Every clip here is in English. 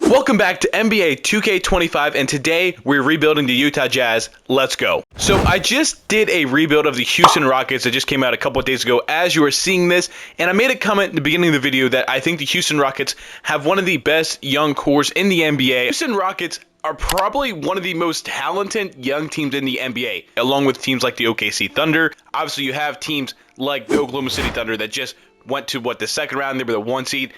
Welcome back to NBA 2K25, and today we're rebuilding the Utah Jazz. Let's go. So I just did a rebuild of the Houston Rockets that just came out a couple of days ago as you are seeing this, and I made a comment in the beginning of the video that I think the Houston Rockets have one of the best young cores in the NBA. Houston Rockets are probably one of the most talented young teams in the NBA, along with teams like the OKC Thunder. Obviously, you have teams like the Oklahoma City Thunder that just went to, the second round? They were the 1 seed.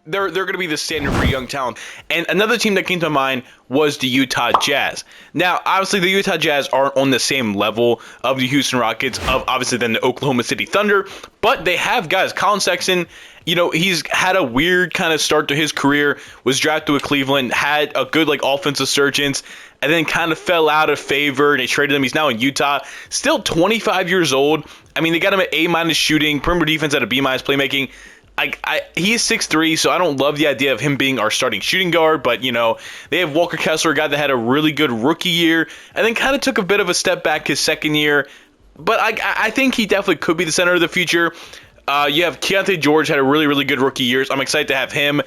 They're going to be the standard for young talent. And another team that came to mind was the Utah Jazz. Now, obviously, the Utah Jazz aren't on the same level of the Houston Rockets, than the Oklahoma City Thunder, but they have guys. Colin Sexton, he's had a weird kind of start to his career, was drafted with Cleveland, had a good offensive surgence, and then kind of fell out of favor, and they traded him. He's now in Utah, still 25 years old. I mean, they got him at A- shooting, perimeter defense at a B- playmaking. He is 6'3", so I don't love the idea of him being our starting shooting guard, but, they have Walker Kessler, a guy that had a really good rookie year, and then kind of took a bit of a step back his second year, but I think he definitely could be the center of the future. You have Keontae George, had a really, really good rookie years. I'm excited to have him.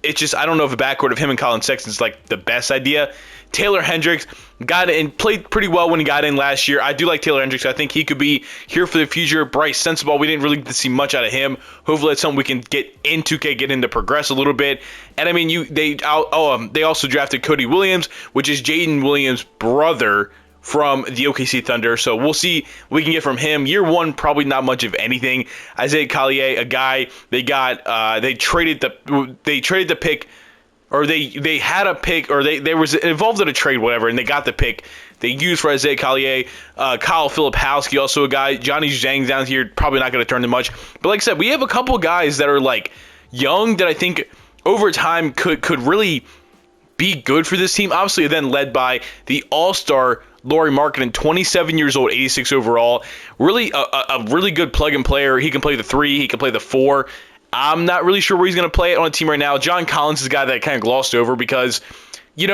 It's just, I don't know if a backcourt of him and Colin Sexton is the best idea. Taylor Hendricks got in, played pretty well when he got in last year. I do like Taylor Hendricks. I think he could be here for the future. Bryce Sensabaugh, we didn't really get to see much out of him. Hopefully that's something we can get in 2K, get in to progress a little bit. And I mean, they also drafted Cody Williams, which is Jaden Williams' brother from the OKC Thunder. So we'll see what we can get from him. Year one, probably not much of anything. Isaiah Collier, a guy they got, they traded the pick. Or they had a pick, or they was involved in a trade, whatever, and they got the pick they used for Isaiah Collier. Kyle Filipowski, also a guy. Johnny Zhang down here, probably not going to turn to much. But like I said, we have a couple guys that are young that I think over time could really be good for this team. Obviously, then led by the all-star Lauri, 27 years old, 86 overall. Really a really good plug-and player. He can play the 3, he can play the 4. I'm not really sure where he's going to play on a team right now. John Collins is a guy that kind of glossed over because, he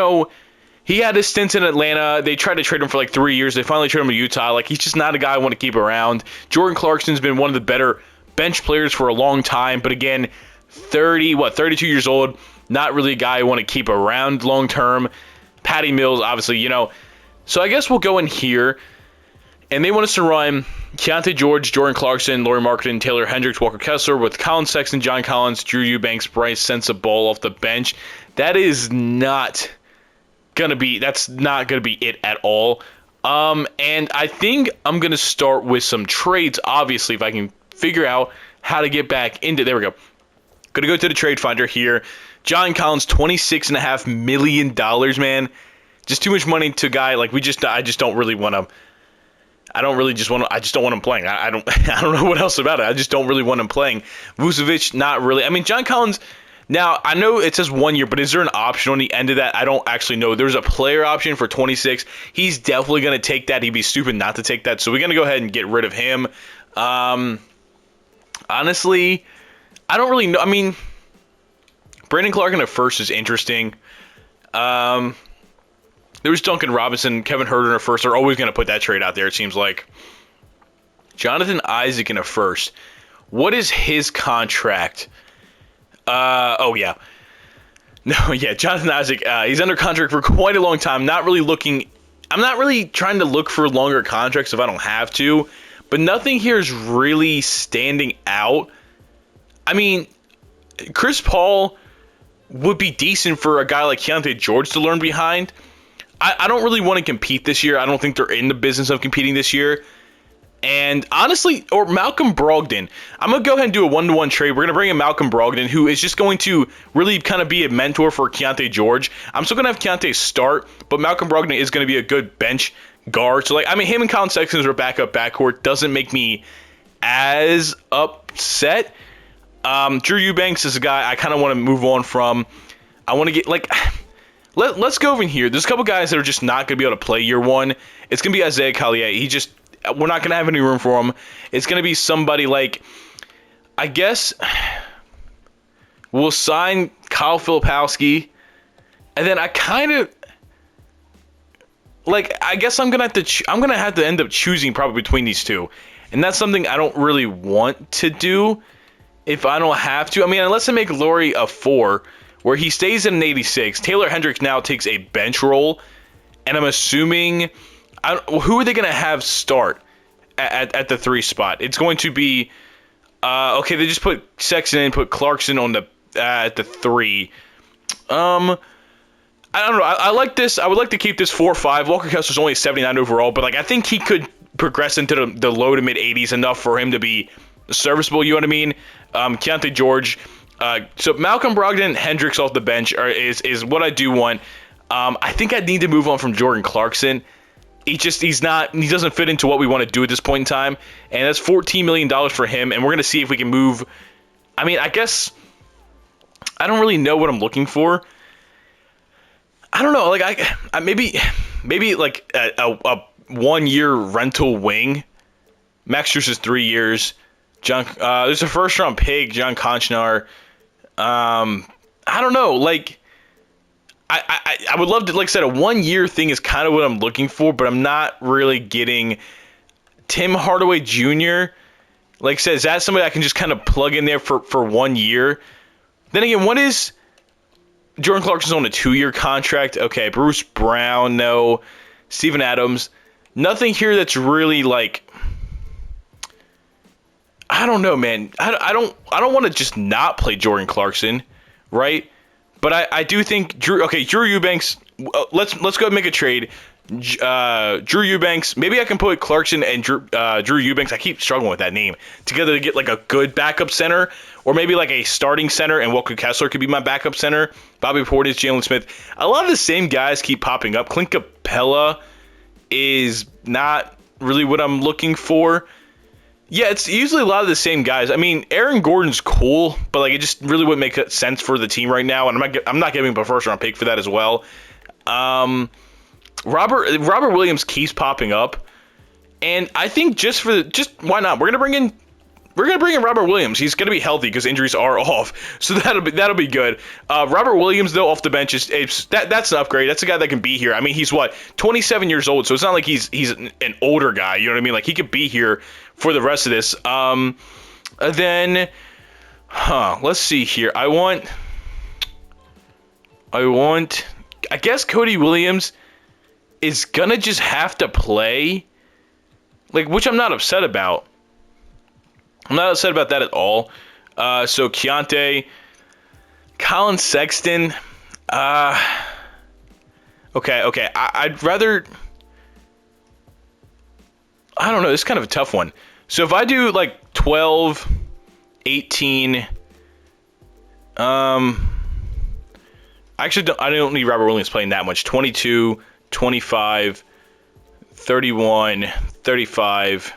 had his stints in Atlanta. They tried to trade him for 3 years. They finally traded him to Utah. He's just not a guy I want to keep around. Jordan Clarkson's been one of the better bench players for a long time. But again, 32 years old. Not really a guy I want to keep around long term. Patty Mills, obviously, So I guess we'll go in here. And they want us to run Keontae George, Jordan Clarkson, Lauri Markkanen, Taylor Hendricks, Walker Kessler with Colin Sexton, John Collins, Drew Eubanks, Bryce Sensabaugh off the bench. That's not gonna be it at all. And I think I'm gonna start with some trades. Obviously, if I can figure out how to get back into, there we go. Gonna go to the trade finder here. John Collins, $26.5 million, man. Just too much money to a guy I just don't really want to. I just don't want him playing. I don't know what else about it. I just don't really want him playing. Vucevic, not really. I mean, John Collins, now I know it says 1 year, but is there an option on the end of that? I don't actually know. There's a player option for 26. He's definitely going to take that. He'd be stupid not to take that. So we're going to go ahead and get rid of him. Honestly, I don't really know. I mean, Brandon Clark in a first is interesting. There was Duncan Robinson, Kevin Huerter in a first. They're always going to put that trade out there, it seems like. Jonathan Isaac in a first. What is his contract? Jonathan Isaac. He's under contract for quite a long time. I'm not really trying to look for longer contracts if I don't have to. But nothing here is really standing out. I mean, Chris Paul would be decent for a guy like Keontae George to learn behind. I don't really want to compete this year. I don't think they're in the business of competing this year. And honestly, or Malcolm Brogdon. I'm going to go ahead and do a 1-to-1 trade. We're going to bring in Malcolm Brogdon, who is just going to really kind of be a mentor for Keontae George. I'm still going to have Keontae start, but Malcolm Brogdon is going to be a good bench guard. So, him and Colin Sexton as our backup backcourt doesn't make me as upset. Drew Eubanks is a guy I kind of want to move on from. I want to get, Let's go over in here. There's a couple guys that are just not going to be able to play year one. It's going to be Isaiah Collier. We're not going to have any room for him. It's going to be somebody I guess we'll sign Kyle Filipowski. And then I guess I'm going to have to end up choosing probably between these two. And that's something I don't really want to do if I don't have to. I mean, unless I make Lauri a 4, where he stays at an 86. Taylor Hendricks now takes a bench role, and I'm assuming who are they going to have start at the 3 spot? It's going to be okay. They just put Sexton in, put Clarkson on the at the 3. I don't know. I like this. I would like to keep this 4-5. Walker Kessler's only 79 overall, but like I think he could progress into the low to mid 80s enough for him to be serviceable. You know what I mean? Keontae George. So Malcolm Brogdon, Hendricks off the bench is what I do want. I think I need to move on from Jordan Clarkson. He doesn't fit into what we want to do at this point in time, and that's $14 million for him. And we're gonna see if we can move. I mean, I guess I don't really know what I'm looking for. I don't know, like I maybe like a 1-year rental wing. Max Strus is 3 years. There's a first round pick, John Konchnar. I don't know, like I would love to, like I said, a 1-year thing is kind of what I'm looking for, but I'm not really getting Tim Hardaway Jr. Like I said, is that somebody I can just kind of plug in there for 1 year? Then again, what is Jordan Clarkson's on a 2-year contract? Okay, Bruce Brown, no. Steven Adams. Nothing here that's really like, I don't know, man. I don't want to just not play Jordan Clarkson, right? But I do think Drew Eubanks. Let's go ahead and make a trade. Drew Eubanks. Maybe I can put Clarkson and Drew Eubanks. I keep struggling with that name together to get like a good backup center, or maybe like a starting center, and Walker Kessler could be my backup center. Bobby Portis, Jalen Smith. A lot of the same guys keep popping up. Clint Capella is not really what I'm looking for. Yeah, it's usually a lot of the same guys. I mean, Aaron Gordon's cool, but like it just really wouldn't make sense for the team right now, and I'm not giving him a first round pick for that as well. Robert Williams keeps popping up, and I think just why not? We're gonna bring in Robert Williams. He's gonna be healthy because injuries are off, so that'll be good. Robert Williams though off the bench that's an upgrade. That's a guy that can be here. I mean, he's 27 years old, so it's not like he's an older guy. You know what I mean? Like he could be here for the rest of this. Let's see here. I guess Cody Williams is gonna just have to play, like, which I'm not upset about. I'm not upset about that at all. So Keontae, Colin Sexton. Okay. I'd rather. I don't know. It's kind of a tough one. So if I do like 12, 18. I don't need Robert Williams playing that much. 22, 25, 31, 35.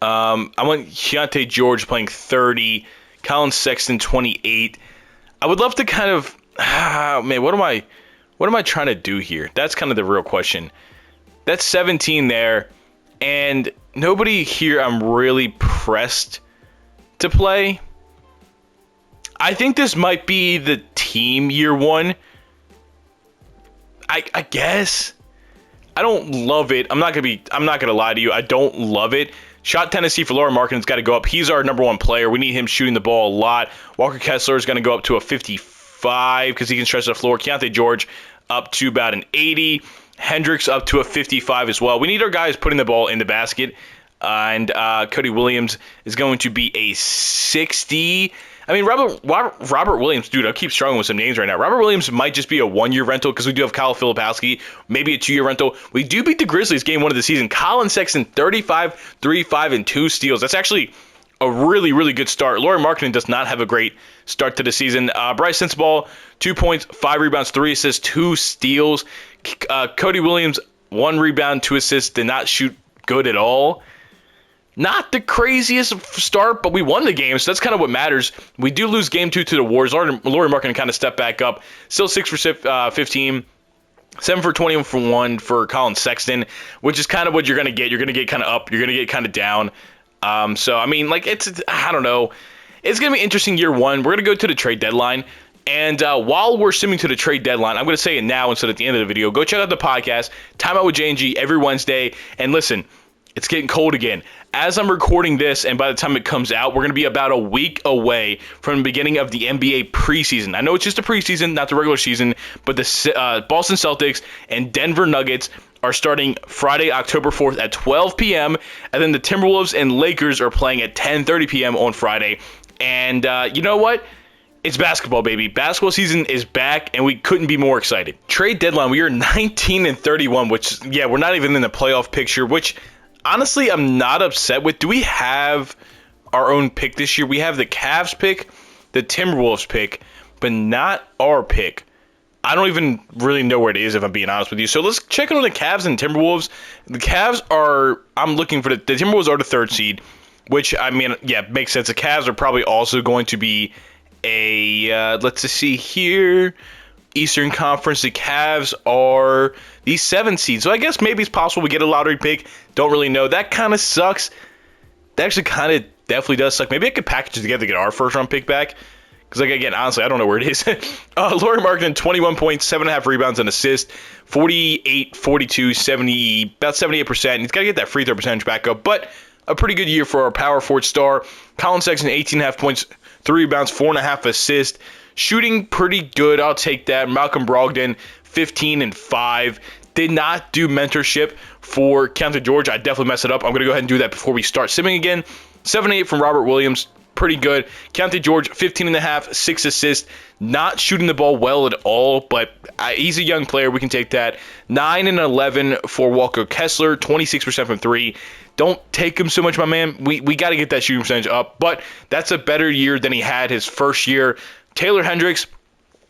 I want Keontae George playing 30, Colin Sexton 28. I would love to kind of, man, what am I trying to do here? That's kind of the real question. That's 17 there, and nobody here I'm really pressed to play. I think this might be the team year one. I guess. I don't love it. I'm not gonna lie to you. I don't love it. Shot Tennessee for Lauri Markkanen's got to go up. He's our number one player. We need him shooting the ball a lot. Walker Kessler is going to go up to a 55 because he can stretch the floor. Keontae George up to about an 80. Hendricks up to a 55 as well. We need our guys putting the ball in the basket. And Cody Williams is going to be a 60. I mean, Robert Williams, dude, I keep struggling with some names right now. Robert Williams might just be a 1-year rental because we do have Kyle Filipowski, maybe a 2-year rental. We do beat the Grizzlies game 1 of the season. Colin Sexton, 35, 3, 5, and 2 steals. That's actually a really, really good start. Lauri Markkanen does not have a great start to the season. Bryce Sensabaugh, 2 points, 5 rebounds, 3 assists, 2 steals. Cody Williams, 1 rebound, 2 assists, did not shoot good at all. Not the craziest start, but we won the game, so that's kind of what matters. We do lose game 2 to the Warriors. Lauri Markkanen kind of stepped back up. Still 6 for 15, 7 for 21 for Colin Sexton, which is kind of what you're going to get. You're going to get kind of up. You're going to get kind of down. So, I mean, like, I don't know. It's going to be interesting year one. We're going to go to the trade deadline. And while we're simming to the trade deadline, I'm going to say it now instead of at the end of the video. Go check out the podcast, Time Out with J&G, every Wednesday. And listen, It's getting cold again. As I'm recording this, and by the time it comes out, we're going to be about a week away from the beginning of the NBA preseason. I know it's just a preseason, not the regular season, but the Boston Celtics and Denver Nuggets are starting Friday, October 4th at 12 p.m., and then the Timberwolves and Lakers are playing at 10:30 p.m. on Friday. And you know what? It's basketball, baby. Basketball season is back, and we couldn't be more excited. Trade deadline, we are 19-31, which, yeah, we're not even in the playoff picture, which honestly, I'm not upset with. Do we have our own pick this year? We have the Cavs pick, the Timberwolves pick, but not our pick. I don't even really know where it is, if I'm being honest with you. So let's check on the Cavs and Timberwolves. The Cavs are, I'm looking for the Timberwolves are the 3rd seed, which, I mean, yeah, makes sense. The Cavs are probably also going to be let's just see here, Eastern Conference. The Cavs are the 7th seed. So I guess maybe it's possible we get a lottery pick. Don't really know. That kind of sucks. That actually kind of definitely does suck. Maybe I could package it together to get our 1st round pick back. Because, like, again, honestly, I don't know where it is. Lauri Markkanen, 21 points, 7.5 rebounds and assists, 48, 42, 70, about 78%. He's got to get that free throw percentage back up. But a pretty good year for our power forward star. Colin Sexton, 18.5 points, 3 rebounds, 4.5 assists. Shooting pretty good. I'll take that. Malcolm Brogdon, 15 and 5. Did not do mentorship for Keontae George. I definitely messed it up. I'm going to go ahead and do that before we start simming again. 7-8 from Robert Williams. Pretty good. Keontae George, 15 and a half, 6 assists. Not shooting the ball well at all, but he's a young player. We can take that. 9 and 11 for Walker Kessler, 26% from 3. Don't take him so much, my man. We got to get that shooting percentage up, but that's a better year than he had his first year. Taylor Hendricks,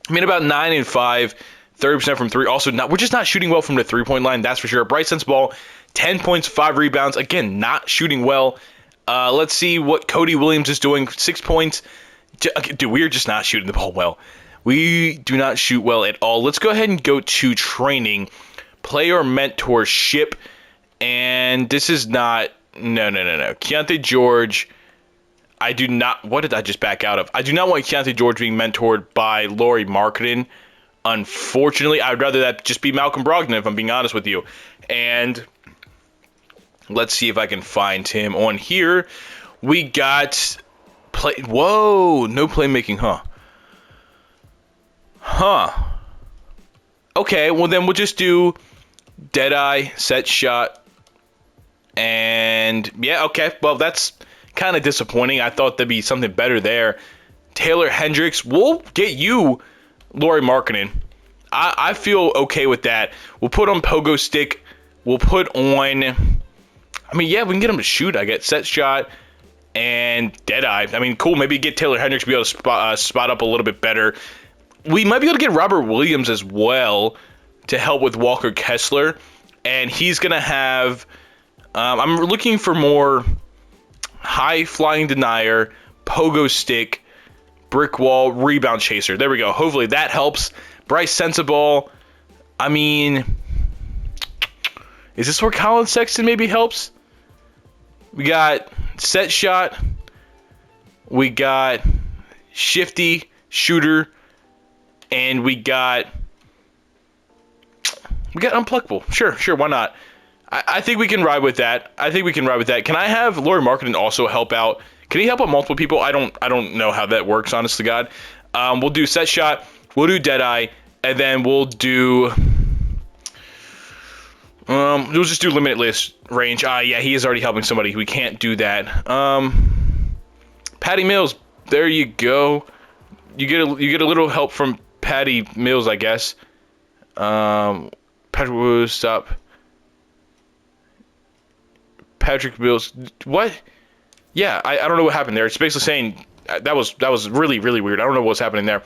I mean, about 9 and 5, 30% from 3. Also, we're just not shooting well from the three-point line, that's for sure. Bryce Sensabaugh, 10 points, 5 rebounds. Again, not shooting well. Let's see what Cody Williams is doing. 6 points. Dude, we're just not shooting the ball well. We do not shoot well at all. Let's go ahead and go to training. Player mentorship. And this is not... No. Keontae George... I do not... What did I just back out of? I do not want Keontae George being mentored by Lauri Markkanen. Unfortunately, I'd rather that just be Malcolm Brogdon, if I'm being honest with you. And let's see if I can find him on here. We got... Whoa! No playmaking, huh? Okay, well then we'll just do Deadeye, set shot, and yeah, okay. Well, that's kind of disappointing. I thought there'd be something better there. Taylor Hendricks, we'll get you Lauri Markkanen. I feel okay with that. We'll put on Pogo Stick. We'll put on... I mean, yeah, we can get him to shoot, I guess. Set shot and Deadeye. I mean, cool. Maybe get Taylor Hendricks to be able to spot up a little bit better. We might be able to get Robert Williams as well to help with Walker Kessler. And he's going to have... I'm looking for more high-flying denier, pogo stick, brick wall, rebound chaser. There we go. Hopefully that helps. Bryce Sensabaugh. I mean... Is this where Colin Sexton maybe helps? We got set shot. We got shifty shooter. And we got unpluckable. Sure, why not? I think we can ride with that. Can I have Lauri Markkanen also help out? Can he help out multiple people? I don't know how that works, honest to God. We'll do set shot. We'll do Deadeye. And then we'll do... we'll just do limitless range. Yeah, he is already helping somebody. We can't do that. Patty Mills. There you go. You get a little help from Patty Mills, I guess. Patrick Mills, stop. Patrick Mills. What? Yeah, I don't know what happened there. It's basically saying that was really, really weird. I don't know what's happening there.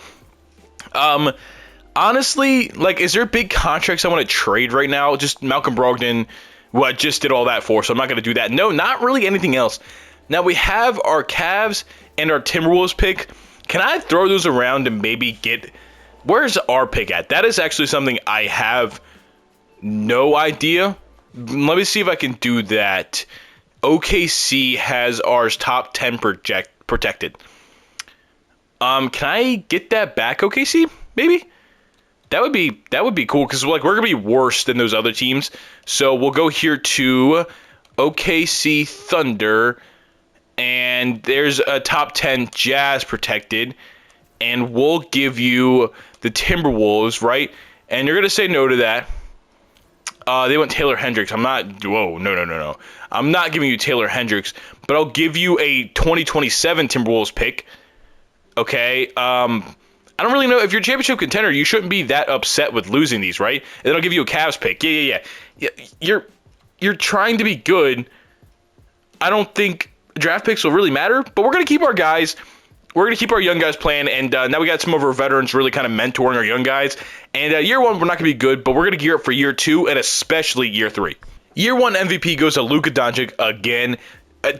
Honestly, like, is there big contracts I want to trade right now? Just Malcolm Brogdon, who I just did all that for, so I'm not going to do that. No, not really anything else. Now, we have our Cavs and our Timberwolves pick. Can I throw those around and maybe get... Where's our pick at? That is actually something I have no idea. Let me see if I can do that. OKC has ours top 10 protected. Can I get that back, OKC? Maybe? That would be cool, because like we're gonna be worse than those other teams. So we'll go here to OKC Thunder, and there's a top 10 Jazz protected, and we'll give you the Timberwolves, right? And you're going to say no to that. They want Taylor Hendricks. No. I'm not giving you Taylor Hendricks, but I'll give you a 2027 Timberwolves pick. Okay? I don't really know. If you're a championship contender, you shouldn't be that upset with losing these, right? And then I'll give you a Cavs pick. Yeah. You're trying to be good. I don't think draft picks will really matter, but we're going to keep our guys. We're going to keep our young guys playing, and now we got some of our veterans really kind of mentoring our young guys. And year one, we're not going to be good, but we're going to gear up for year two and especially year three. Year one MVP goes to Luka Doncic again.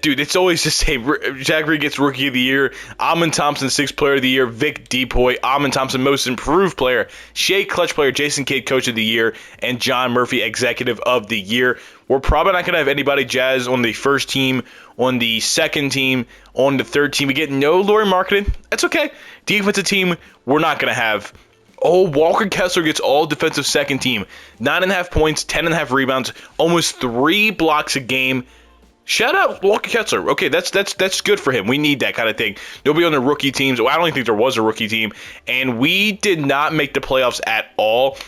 Dude, it's always the same. Zach Reed gets Rookie of the Year. Amon Thompson, 6th Player of the Year. Vic Depoy, Amon Thompson, Most Improved Player. Shea Clutch Player, Jason Kidd, Coach of the Year. And John Murphy, Executive of the Year. We're probably not going to have anybody Jazz on the first team, on the second team, on the third team. We get no Lauri Markkanen. That's okay. Defensive team, we're not going to have. Oh, Walker Kessler gets all defensive second team. 9.5 points, 10.5 rebounds, almost 3 blocks a game. Shout out Walker Kessler. Okay, that's good for him. We need that kind of thing. Nobody on the rookie teams. Well, I don't even think there was a rookie team. And we did not make the playoffs at all.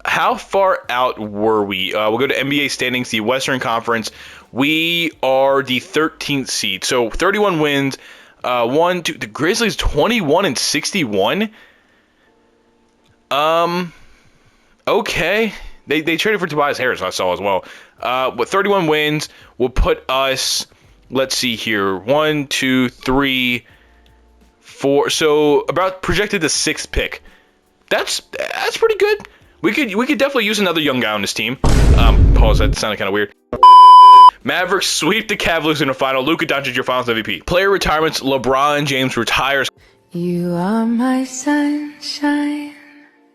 How far out were we? We'll go to NBA standings, the Western Conference. We are the 13th seed. So 31 wins. The Grizzlies 21-61. Okay. They traded for Tobias Harris, I saw as well. With 31 wins will put us, let's see here, 1, 2, 3, 4. So about projected the 6th pick. That's pretty good. We could definitely use another young guy on this team. Pause. That sounded kind of weird. Mavericks sweep the Cavaliers in the final. Luka Doncic, your Finals MVP. Player retirements. LeBron James retires. You are my sunshine,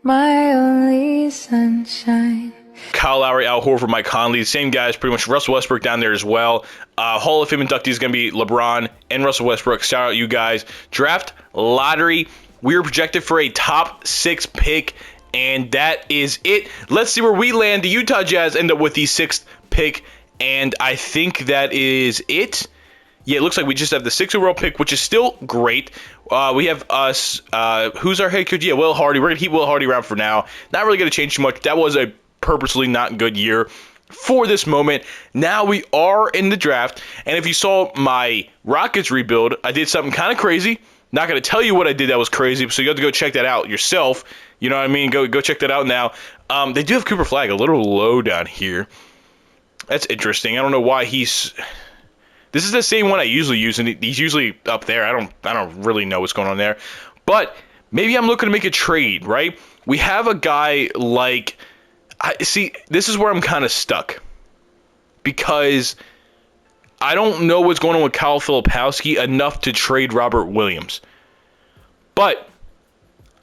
my only sunshine. Kyle Lowry, Al Horford, Mike Conley, same guys, pretty much. Russell Westbrook down there as well. Hall of Fame inductee is going to be LeBron and Russell Westbrook. Shout out you guys. Draft lottery. We are projected for a top 6 pick, and that is it. Let's see where we land. The Utah Jazz end up with the 6th pick, and I think that is it. Yeah, it looks like we just have the 6th overall pick, which is still great. We have us. Who's our head coach? Yeah, Will Hardy. We're going to keep Will Hardy around for now. Not really going to change too much. That was a purposely not good year for this moment. Now we are in the draft, and if you saw my Rockets rebuild, I did something kind of crazy. Not going to tell you what I did that was crazy, so you have to go check that out yourself. You know what I mean? Go check that out now. They do have Cooper Flagg a little low down here. That's interesting. I don't know why he's... This is the same one I usually use, and he's usually up there. I don't really know what's going on there. But maybe I'm looking to make a trade, right? We have a guy like... See, this is where I'm kind of stuck. Because I don't know what's going on with Kyle Filipowski enough to trade Robert Williams. But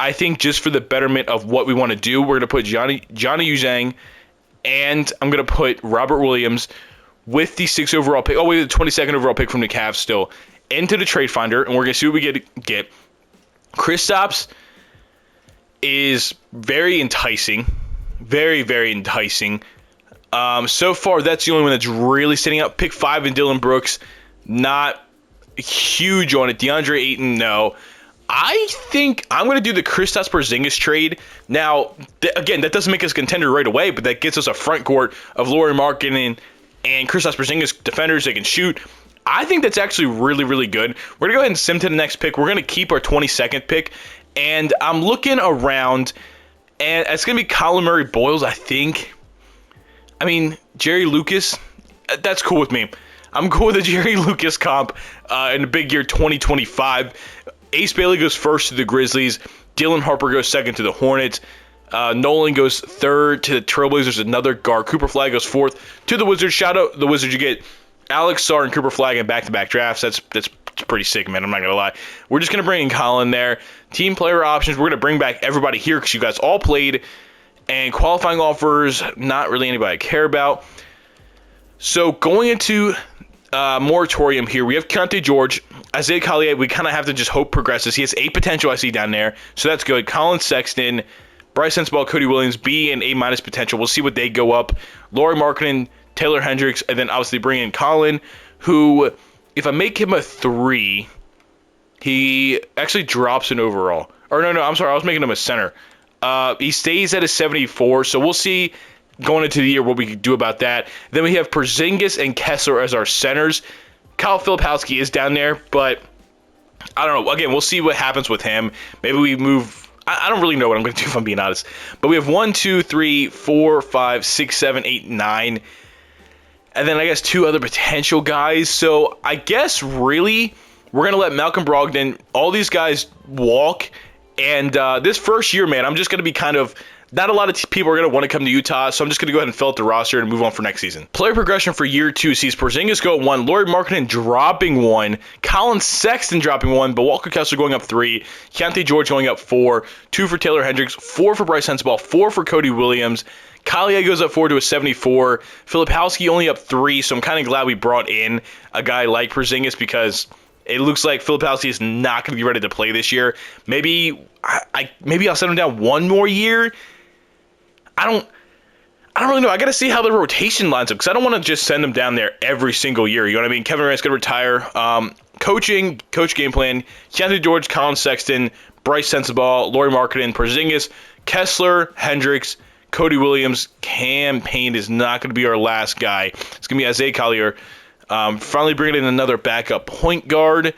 I think just for the betterment of what we want to do, we're going to put Johnny Uzang, and I'm going to put Robert Williams with the 6th overall pick. Oh, wait, the 22nd overall pick from the Cavs still into the trade finder, and we're going to see what we get. Kristaps is very enticing. Very, very enticing. So far, that's the only one that's really sitting up. Pick 5 in Dylan Brooks. Not huge on it. DeAndre Ayton, no. I think I'm going to do the Kristaps Porzingis trade. Now, again, that doesn't make us a contender right away, but that gets us a front court of Lauri Markkanen and Kristaps Porzingis defenders. They can shoot. I think that's actually really, really good. We're going to go ahead and sim to the next pick. We're going to keep our 22nd pick. And I'm looking around, and it's going to be Colin Murray Boyles, I think. I mean, Jerry Lucas, that's cool with me. I'm cool with the Jerry Lucas comp in the big year 2025. Ace Bailey goes first to the Grizzlies. Dylan Harper goes second to the Hornets. Nolan goes third to the Trailblazers, another guard. Cooper Flagg goes fourth to the Wizards. Shout out the Wizards. You get Alex Sarr and Cooper Flagg in back-to-back drafts. That's pretty sick, man. I'm not going to lie. We're just going to bring in Colin there. Team player options, we're going to bring back everybody here because you guys all played. And qualifying offers, not really anybody I care about. So going into moratorium here, we have Keontae George. Isaiah Collier, we kind of have to just hope progresses. He has A potential I see down there, so that's good. Colin Sexton, Bryce Sensabaugh, Cody Williams, B and A- potential. We'll see what they go up. Lauri Markkanen, Taylor Hendricks, and then obviously bring in Colin, who, if I make him a 3, he actually drops an overall. Or no, I'm sorry, I was making him a center. He stays at a 74, so we'll see going into the year what we can do about that. Then we have Porzingis and Kessler as our centers. Kyle Filipowski is down there, but I don't know. Again, we'll see what happens with him. Maybe we move. I don't really know what I'm going to do, if I'm being honest. But we have 1, 2, 3, 4, 5, 6, 7, 8, 9. And then I guess 2 other potential guys. So I guess really we're going to let Malcolm Brogdon, all these guys walk. And this first year, man, I'm just going to be kind of, not a lot of people are going to want to come to Utah, so I'm just going to go ahead and fill out the roster and move on for next season. Player progression for year 2 sees Porzingis go at 1, Lauri Markkanen dropping 1, Colin Sexton dropping 1, but Walker Kessler going up 3, Keontae George going up 4, 2 for Taylor Hendricks, 4 for Bryce Sensabaugh, 4 for Cody Williams. Collier goes up 4 to a 74. Filipowski only up 3, so I'm kind of glad we brought in a guy like Porzingis because it looks like Filipowski is not going to be ready to play this year. Maybe I'll send him down 1 more year. I don't really know. I got to see how the rotation lines up because I don't want to just send him down there every single year. You know what I mean? Kevin Durant's going to retire. Coach game plan. Keontae George, Colin Sexton, Bryce Sensabaugh, Lauri Markkanen, Porzingis, Kessler, Hendricks, Cody Williams. Cam Payne is not going to be our last guy. It's going to be Isaiah Collier. Finally bringing in another backup point guard.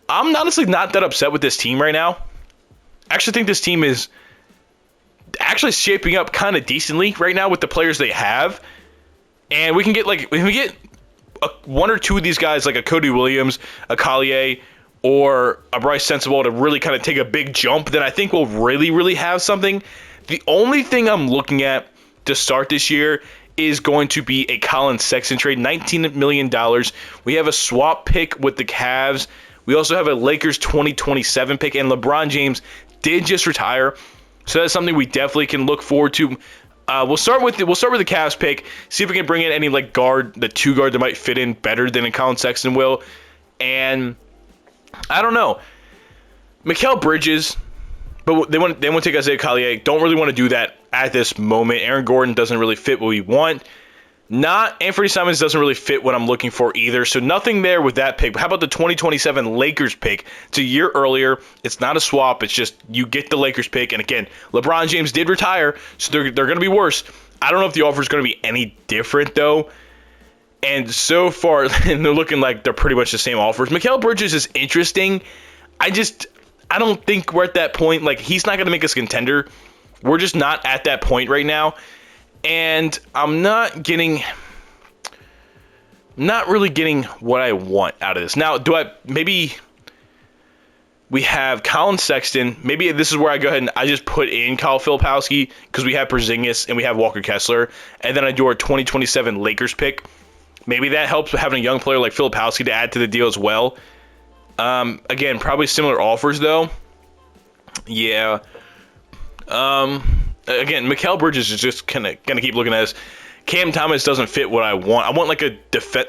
I'm honestly not that upset with this team right now. I actually think this team is actually shaping up kind of decently right now with the players they have. And we can get 1 or 2 of these guys, like a Cody Williams, a Collier, or a Bryce Sensabaugh to really kind of take a big jump, then I think we'll really, really have something. The only thing I'm looking at to start this year is going to be a Colin Sexton trade, $19 million. We have a swap pick with the Cavs. We also have a Lakers 2027 pick, and LeBron James did just retire, so that's something we definitely can look forward to. We'll start with the Cavs pick, see if we can bring in any the 2 guard that might fit in better than a Colin Sexton will, and I don't know, Mikal Bridges. But they want to take Isaiah Collier. Don't really want to do that at this moment. Aaron Gordon doesn't really fit what we want. Anthony Simons doesn't really fit what I'm looking for either. So nothing there with that pick. But how about the 2027 Lakers pick? It's a year earlier. It's not a swap. It's just you get the Lakers pick. And again, LeBron James did retire, so they're going to be worse. I don't know if the offer is going to be any different though. And so far, they're looking like they're pretty much the same offers. Mikal Bridges is interesting. I don't think we're at that point. He's not going to make us a contender. We're just not at that point right now. And I'm not really getting what I want out of this. Now, maybe we have Colin Sexton. Maybe this is where I go ahead and I just put in Kyle Filipowski because we have Porzingis and we have Walker Kessler. And then I do our 2027 Lakers pick. Maybe that helps with having a young player like Filipowski to add to the deal as well. Again, probably similar offers though. Yeah. Again, Mikal Bridges is just gonna keep looking at this. Cam Thomas doesn't fit what I want. I want a defense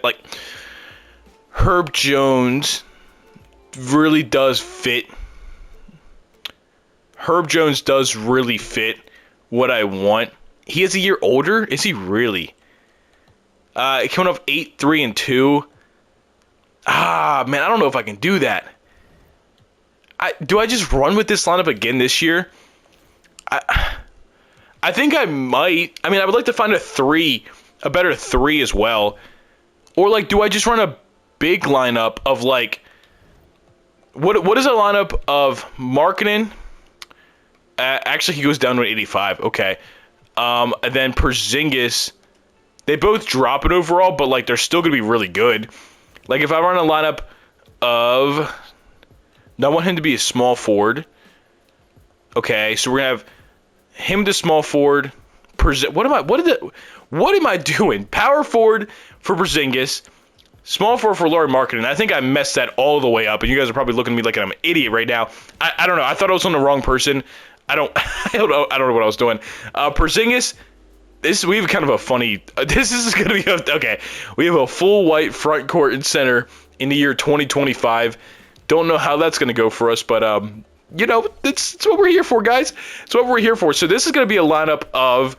Herb Jones really does fit. Herb Jones does really fit what I want. He is a year older. Is he really? Coming off 8, 3, and 2. Man, I don't know if I can do that. Do I just run with this lineup again this year? I think I might. I mean, I would like to find a better 3 as well. Or do I just run a big lineup of what is a lineup of Markkanen? Actually, he goes down to an 85. Okay. And then Porzingis. They both drop it overall, but they're still gonna be really good. If I run a lineup of, I want him to be a small forward. Okay, so we're gonna have him to small forward. What am I doing? Power forward for Porzingis, small forward for Lauri Markkanen. I think I messed that all the way up, and you guys are probably looking at me like I'm an idiot right now. I don't know. I thought I was on the wrong person. I don't know what I was doing. Porzingis. We have kind of a funny. This is going to be okay. We have a full white front court and center in the year 2025. Don't know how that's going to go for us, but it's what we're here for, guys. It's what we're here for. So this is going to be a lineup of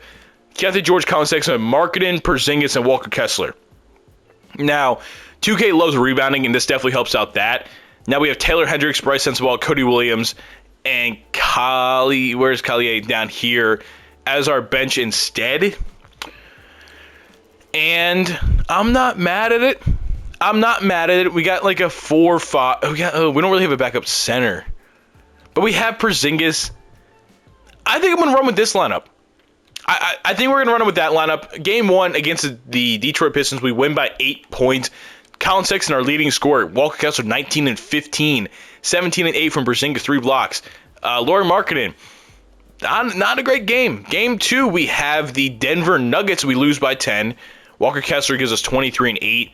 Keontae George, Colin Sexton, Marketing, Porzingis, and Walker Kessler. Now, 2K loves rebounding, and this definitely helps out that. Now we have Taylor Hendricks, Bryce Sensabaugh, Cody Williams, and where's Collier down here as our bench instead. And I'm not mad at it. We got like a 4-5. We don't really have a backup center. But we have Porzingis. I think I'm going to run with this lineup. I think we're going to run it with that lineup. Game 1 against the Detroit Pistons, we win by 8 points. Colin Sexton, our leading scorer. Walker Kessler, 19 and 15. 17 and 8 from Porzingis, 3 blocks. Lauri Markkanen, not a great game. Game 2, we have the Denver Nuggets. We lose by 10. Walker Kessler gives us 23 and 8.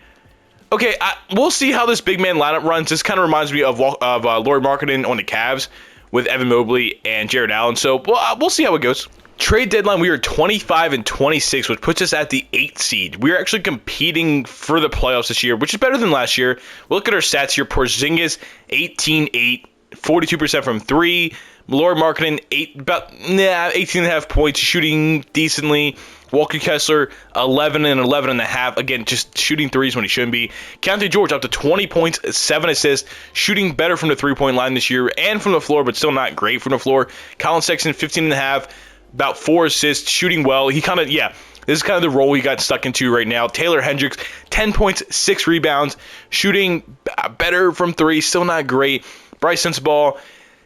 Okay, we'll see how this big man lineup runs. This kind of reminds me of Lauri Markkanen on the Cavs with Evan Mobley and Jared Allen. So we'll see how it goes. Trade deadline, we are 25 and 26, which puts us at the 8th seed. We are actually competing for the playoffs this year, which is better than last year. Look at our stats here. Porzingis, 18-8, 42% from 3. Lauri Markkanen, 18.5 points, shooting decently. Walker Kessler, 11 and 11.5. Again, just shooting threes when he shouldn't be. Keontae George up to 20 points, 7 assists, shooting better from the three-point line this year and from the floor, but still not great from the floor. Colin Sexton, 15.5. About 4 assists, shooting well. This is kind of the role he got stuck into right now. Taylor Hendricks, 10 points, 6 rebounds, shooting better from 3, still not great. Bryce Sensabaugh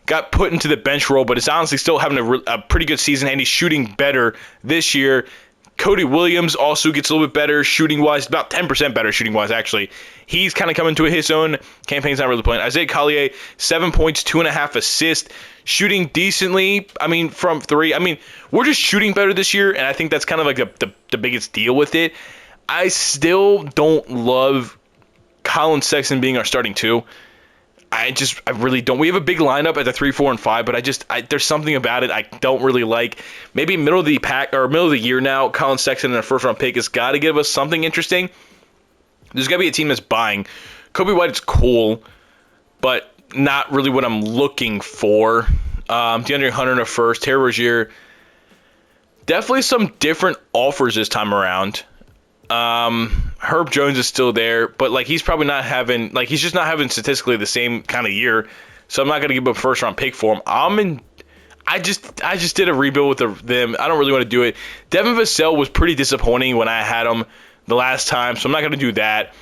got put into the bench role, but is honestly still having a pretty good season, and he's shooting better this year. Cody Williams also gets a little bit better shooting-wise, about 10% better shooting-wise, actually. He's kind of coming to his own. Campaign's not really playing. Isaiah Collier, 7 points, 2.5 assists, shooting decently, from 3. We're just shooting better this year, and I think that's kind of like the biggest deal with it. I still don't love Colin Sexton being our starting 2. I really don't. We have a big lineup at the 3, 4, and 5, but there's something about it I don't really like. Maybe middle of the year now, Colin Sexton in a first-round pick has got to give us something interesting. There's got to be a team that's buying. Kobe White is cool, but not really what I'm looking for. DeAndre Hunter in a first, Terry Rozier. Definitely some different offers this time around. Herb Jones is still there, but he's probably not having he's just not having statistically the same kind of year. So I'm not gonna give him a first round pick for him. I just did a rebuild with them. I don't really want to do it. Devin Vassell was pretty disappointing when I had him the last time, so I'm not gonna do that.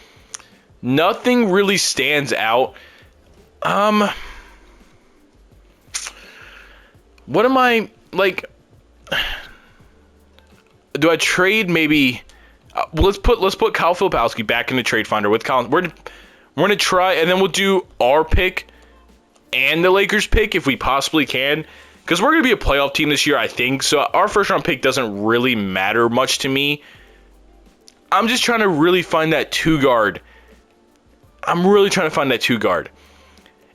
Nothing really stands out. What am I like? Do I trade maybe? Let's put Kyle Filipowski back in the trade finder with Colin. We're gonna try, and then we'll do our pick and the Lakers pick if we possibly can, because we're gonna be a playoff team this year, I think. So our first round pick doesn't really matter much to me. I'm just trying to really find that 2 guard. I'm really trying to find that 2 guard,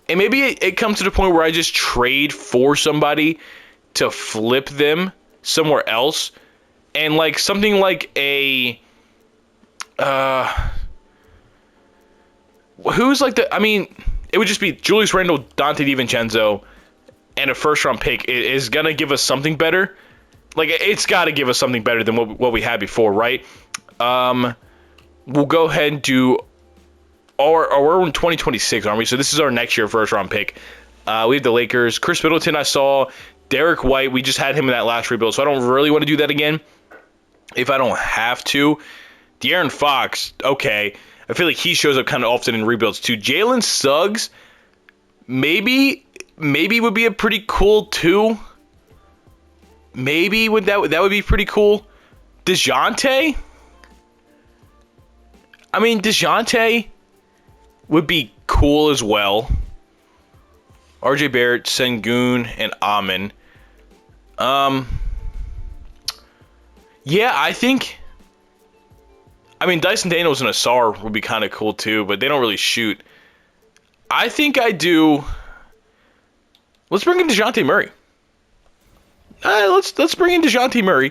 and maybe it comes to the point where I just trade for somebody to flip them somewhere else, and something like a. Who's it would just be Julius Randle, Dante DiVincenzo, and a first-round pick is going to give us something better. It's got to give us something better than what we had before, right? We'll go ahead and do, or we're in 2026, aren't we? So this is our next year first-round pick. We have the Lakers. Chris Middleton, I saw. Derek White, we just had him in that last rebuild, so I don't really want to do that again if I don't have to. De'Aaron Fox, okay. I feel like he shows up kind of often in rebuilds too. Jalen Suggs, maybe would be a pretty cool 2. Maybe that would be pretty cool. DeJounte? DeJounte would be cool as well. RJ Barrett, Sengun, and Amen. Yeah, I think. Dyson Daniels and Asar would be kind of cool too, but they don't really shoot. I think I do. Let's bring in DeJounte Murray. Let's bring in DeJounte Murray.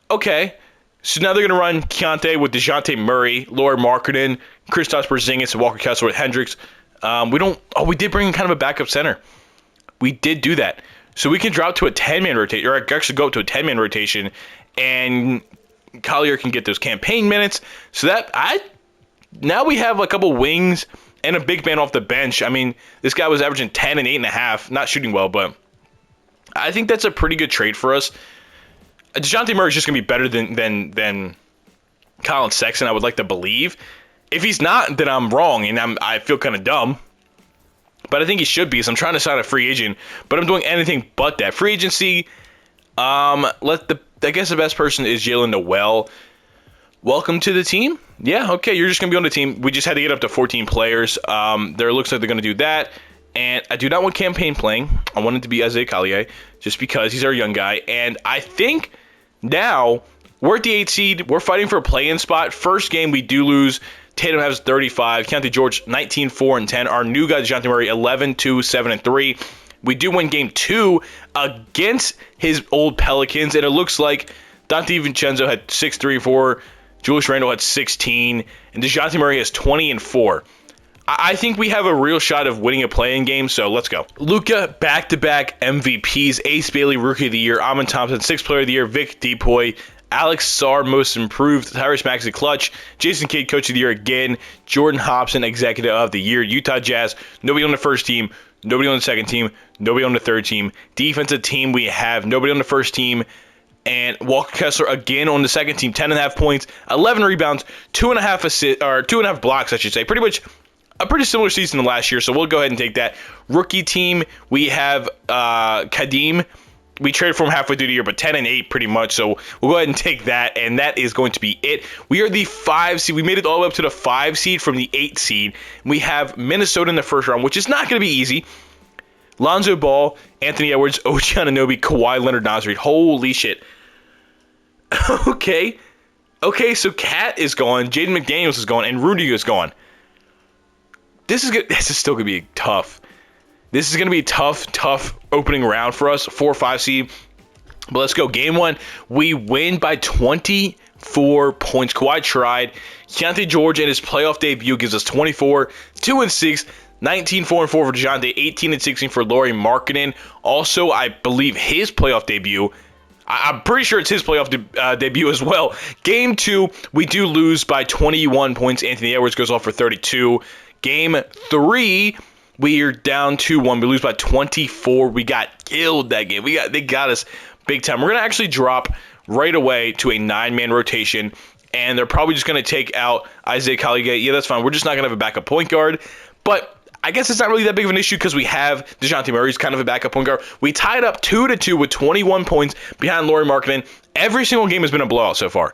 Okay, so now they're gonna run Keontae with DeJounte Murray, Lauri Markkanen, Kristaps Porzingis, and Walker Kessler with Hendricks. We did bring in kind of a backup center. We did do that. So we can drop to a 10-man rotation, or actually go up to a 10-man rotation, and Collier can get those campaign minutes. So now we have a couple wings and a big man off the bench. I mean, this guy was averaging 10 and 8.5, not shooting well, but I think that's a pretty good trade for us. DeJounte Murray is just going to be better than Colin Sexton, I would like to believe. If he's not, then I'm wrong, and I feel kind of dumb. But I think he should be, so I'm trying to sign a free agent, but I'm doing anything but that. Free agency, I guess the best person is Jalen Noel. Welcome to the team. Yeah, okay, you're just going to be on the team. We just had to get up to 14 players. There looks like they're going to do that. And I do not want campaign playing. I want it to be Isaiah Collier, just because he's our young guy. And I think now we're at the 8th seed. We're fighting for a play-in spot. First game, we do lose. Tatum has 35. Keontae George, 19, 4, and 10. Our new guy, DeJounte Murray, 11, 2, 7, and 3. We do win game 2 against his old Pelicans, and it looks like Dante DiVincenzo had 6, 3, 4. Julius Randle had 16, and DeJounte Murray has 20 and 4. I think we have a real shot of winning a play-in game, so let's go. Luka, back-to-back MVPs. Ace Bailey, Rookie of the Year. Amon Thompson, 6th Player of the Year. Vic Depoy. Alex Sarr, Most Improved. Tyrese Maxey, Clutch. Jason Kidd, Coach of the Year again. Jordan Hobson, Executive of the Year. Utah Jazz, nobody on the first team. Nobody on the second team. Nobody on the third team. Defensive team, we have nobody on the first team. And Walker Kessler again on the second team, 10.5 points, 11 rebounds, 2.5 assists, or 2.5 blocks, I should say. Pretty much a pretty similar season to last year, so we'll go ahead and take that. Rookie team, we have Kadeem. We traded for him halfway through the year, but 10 and 8 pretty much, so we'll go ahead and take that, and that is going to be it. We are the 5 seed. We made it all the way up to the 5 seed from the 8 seed. We have Minnesota in the first round, which is not going to be easy. Lonzo Ball, Anthony Edwards, OG Anunoby, Kawhi Leonard, Naz Reid. Holy shit. Okay, so Cat is gone, Jaden McDaniels is gone, and Rudy is gone. This is good. This is still going to be tough. This is going to be a tough opening round for us, 4-5 seed. But let's go. Game 1, we win by 24 points. Kawhi tried. Keontae George in his playoff debut gives us 24, 2-6, 19, 4-4 for DeJounte, 18 and 16 for Lauri Markkanen. Also, I believe his playoff debut. I'm pretty sure it's his playoff debut as well. Game 2, we do lose by 21 points. Anthony Edwards goes off for 32. Game 3, we are down 2-1. We lose by 24. We got killed that game. They got us big time. We're going to actually drop right away to a 9-man rotation, and they're probably just going to take out Isaiah Collier. Yeah, that's fine. We're just not going to have a backup point guard. But I guess it's not really that big of an issue because we have DeJounte Murray, who's kind of a backup point guard. We tied up 2-2 with 21 points behind Lauri Markkanen. Every single game has been a blowout so far.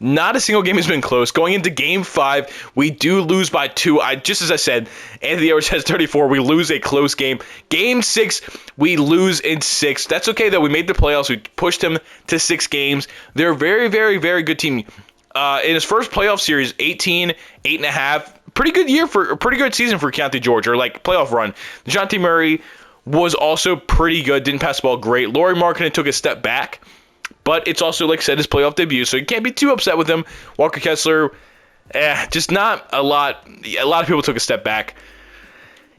Not a single game has been close. Going into Game 5, we do lose by 2. Just as I said, Anthony Edwards has 34. We lose a close game. Game 6, we lose in 6. That's okay, though. We made the playoffs. We pushed them to 6 games. They're a very, very, very good team. In his first playoff series, 18, 8.5. Pretty good year for a pretty good season for Keontae George, or like playoff run. DeJounte Murray was also pretty good. Didn't pass the ball great. Lauri Markkanen took a step back. But it's also, like I said, his playoff debut, so you can't be too upset with him. Walker Kessler, just not a lot. A lot of people took a step back.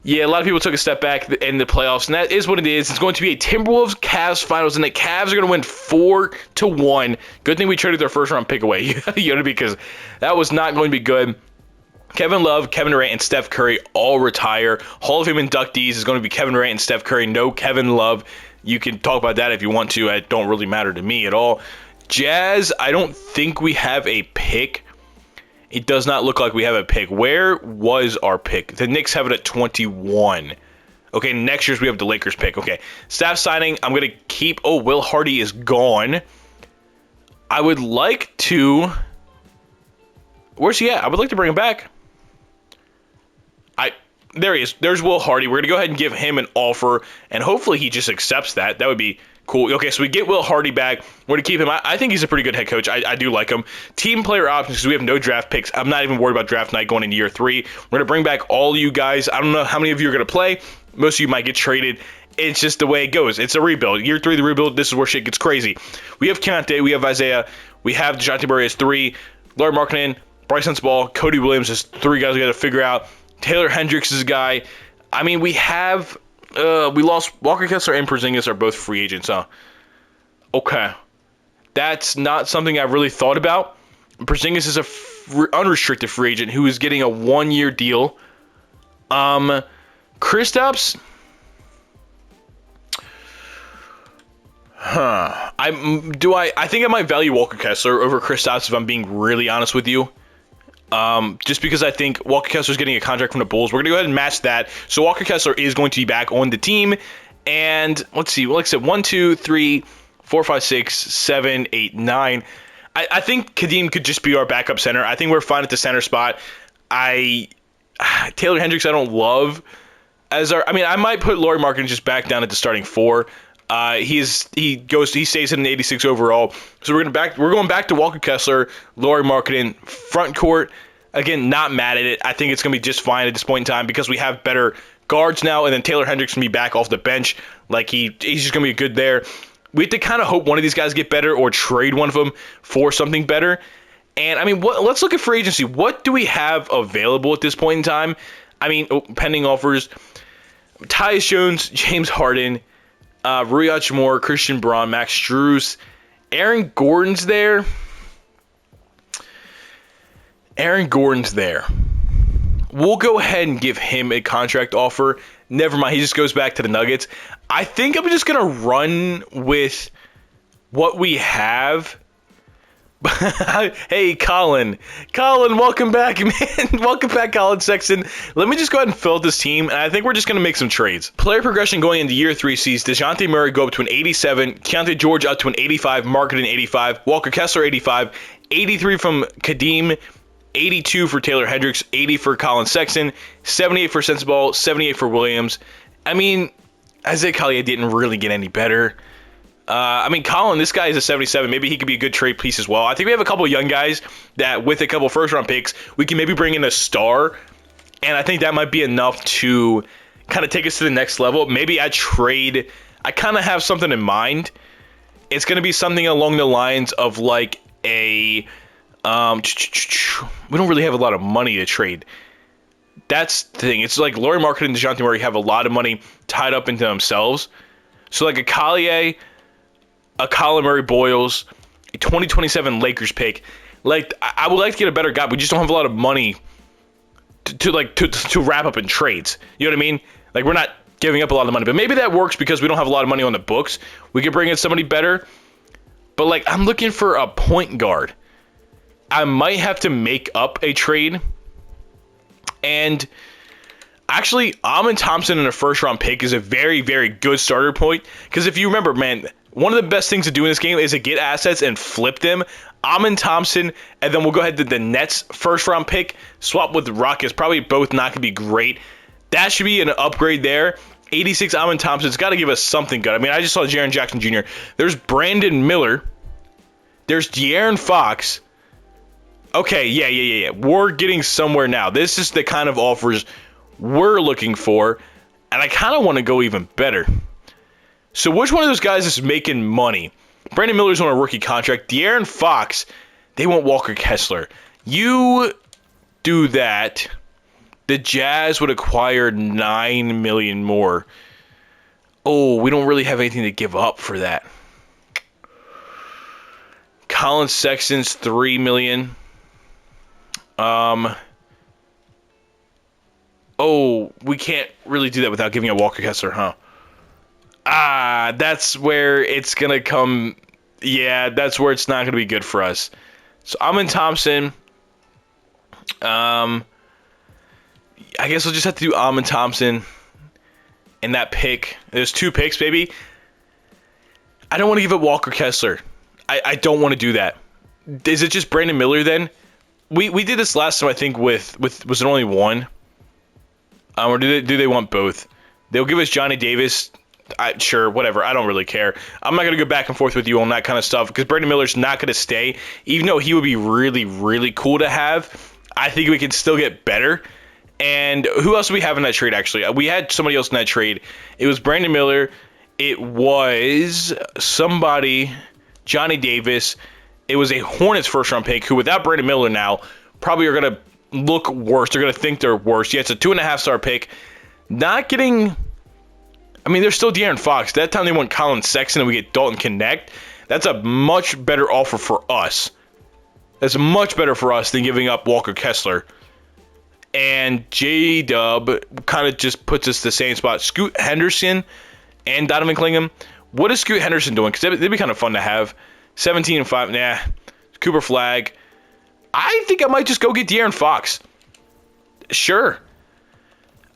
Yeah, a lot of people took a step back in the playoffs, and that is what it is. It's going to be a Timberwolves-Cavs finals, and the Cavs are going to win 4-1. Good thing we traded their first-round pick away, because that was not going to be good. Kevin Love, Kevin Durant, and Steph Curry all retire. Hall of Fame inductees is going to be Kevin Durant and Steph Curry. No Kevin Love. You can talk about that if you want to. It don't really matter to me at all. Jazz, I don't think we have a pick. It does not look like we have a pick. Where was our pick? The Knicks have it at 21. Okay, next year's we have the Lakers pick. Okay, staff signing, I'm going to keep... Oh, Will Hardy is gone. I would like to... Where's he at? I would like to bring him back. There he is. There's Will Hardy. We're going to go ahead and give him an offer, and hopefully he just accepts that. That would be cool. Okay, so we get Will Hardy back. We're going to keep him. I think he's a pretty good head coach. I do like him. Team player options, because we have no draft picks. I'm not even worried about draft night going into year 3. We're going to bring back all you guys. I don't know how many of you are going to play. Most of you might get traded. It's just the way it goes. It's a rebuild. Year 3, the rebuild, this is where shit gets crazy. We have Keontae. We have Isaiah. We have DeJounte Murray as 3. Lauri Markkanen, Bryson Ball, Cody Williams as 3 guys we got to figure out. Taylor Hendricks is a guy. I mean, we have We lost Walker Kessler and Porzingis are both free agents, huh? Okay. That's not something I really thought about. Porzingis is a unrestricted free agent who is getting a 1-year deal. Kristaps. I think I might value Walker Kessler over Kristaps if I'm being really honest with you. Just because I think Walker Kessler is getting a contract from the Bulls. We're going to go ahead and match that. So Walker Kessler is going to be back on the team. And let's see. Like I said, 1, 2, 3, 4, 5, 6, 7, 8, 9. I think Kadeem could just be our backup center. I think we're fine at the center spot. Taylor Hendricks I don't love as our. I mean, I might put Lauri Markkanen just back down at the starting 4. He stays in an 86 overall. So we're going back to Walker Kessler, Lauri Markkanen, front court. Again, not mad at it. I think it's gonna be just fine at this point in time because we have better guards now, and then Taylor Hendricks can be back off the bench. Like he's just gonna be good there. We have to kind of hope one of these guys get better or trade one of them for something better. And I mean, let's look at free agency. What do we have available at this point in time? I mean, pending offers: Tyus Jones, James Harden. Rui Hachimura, Christian Braun, Max Strus, Aaron Gordon's there. We'll go ahead and give him a contract offer. Never mind, he just goes back to the Nuggets. I think I'm just going to run with what we have. Hey, Colin, welcome back, man. Welcome back, Colin Sexton. Let me just go ahead and fill out this team, and I think we're just going to make some trades. Player progression going into year 3 sees DeJounte Murray go up to an 87, Keontae George up to an 85, Markkanen 85, Walker Kessler 85, 83 from Kadeem, 82 for Taylor Hendricks, 80 for Colin Sexton, 78 for Sensabaugh, 78 for Williams. I mean, Isaiah Collier didn't really get any better. Colin, this guy is a 77. Maybe he could be a good trade piece as well. I think we have a couple of young guys that with a couple first-round picks, we can maybe bring in a star, and I think that might be enough to kind of take us to the next level. Maybe I kind of have something in mind. It's going to be something along the lines of like we don't really have a lot of money to trade. That's the thing. It's like Lauri Markkanen and DeJounte Murray have a lot of money tied up into themselves. So like a Collier, a Colin Murray Boyles, a 2027 Lakers pick. Like, I would like to get a better guy. We just don't have a lot of money to wrap up in trades. You know what I mean? Like, we're not giving up a lot of money. But maybe that works because we don't have a lot of money on the books. We could bring in somebody better. But, like, I'm looking for a point guard. I might have to make up a trade. And actually, Amen Thompson in a first-round pick is a very, very good starter point. Because if you remember, man, one of the best things to do in this game is to get assets and flip them. Amen Thompson, and then we'll go ahead to the Nets first-round pick, swap with the Rockets. Probably both not going to be great. That should be an upgrade there. 86 Amen Thompson's got to give us something good. I mean, I just saw Jaren Jackson Jr. There's Brandon Miller. There's De'Aaron Fox. Okay, yeah. We're getting somewhere now. This is the kind of offers we're looking for, and I kind of want to go even better. So which one of those guys is making money? Brandon Miller's on a rookie contract. De'Aaron Fox, they want Walker Kessler. You do that, the Jazz would acquire $9 million more. Oh, we don't really have anything to give up for that. Colin Sexton's $3 million. Oh, we can't really do that without giving up Walker Kessler, huh? That's where it's going to come. Yeah, that's where it's not going to be good for us. So Amen Thompson. I guess we'll just have to do Amen Thompson and that pick. There's 2 picks, baby. I don't want to give up Walker Kessler. I don't want to do that. Is it just Brandon Miller then? We did this last time, I think, with was it only one? Or do they want both? They'll give us Johnny Davis. Sure, whatever. I don't really care. I'm not going to go back and forth with you on that kind of stuff because Brandon Miller's not going to stay. Even though he would be really, really cool to have, I think we can still get better. And who else do we have in that trade, actually? We had somebody else in that trade. It was Brandon Miller. It was somebody, Johnny Davis. It was a Hornets first-round pick who, without Brandon Miller now, probably are going to look worse. They're going to think they're worse. Yeah, it's a 2.5-star pick. Not getting I mean, there's still De'Aaron Fox. That time they went Colin Sexton and we get Dalton Connect. That's a much better offer for us. That's much better for us than giving up Walker Kessler. And J-Dub kind of just puts us the same spot. Scoot Henderson and Donovan Clingham. What is Scoot Henderson doing? Because they'd be kind of fun to have. 17-5. Nah. Cooper Flag. I think I might just go get De'Aaron Fox. Sure.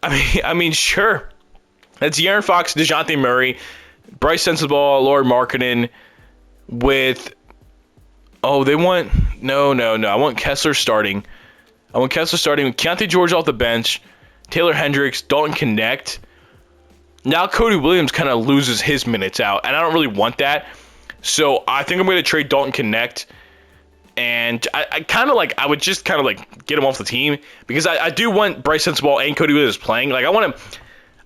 I mean, sure. That's De'Aaron Fox, DeJounte Murray, Bryce Sensabaugh, Lauri Markkanen with... Oh, they want... No. I want Kessler starting. I want Kessler starting with Keontae George off the bench, Taylor Hendricks, Dalton Connect. Now Cody Williams kind of loses his minutes out, and I don't really want that. So I think I'm going to trade Dalton Connect. And I would just kind of like get him off the team because I do want Bryce Sensabaugh and Cody Williams playing. Like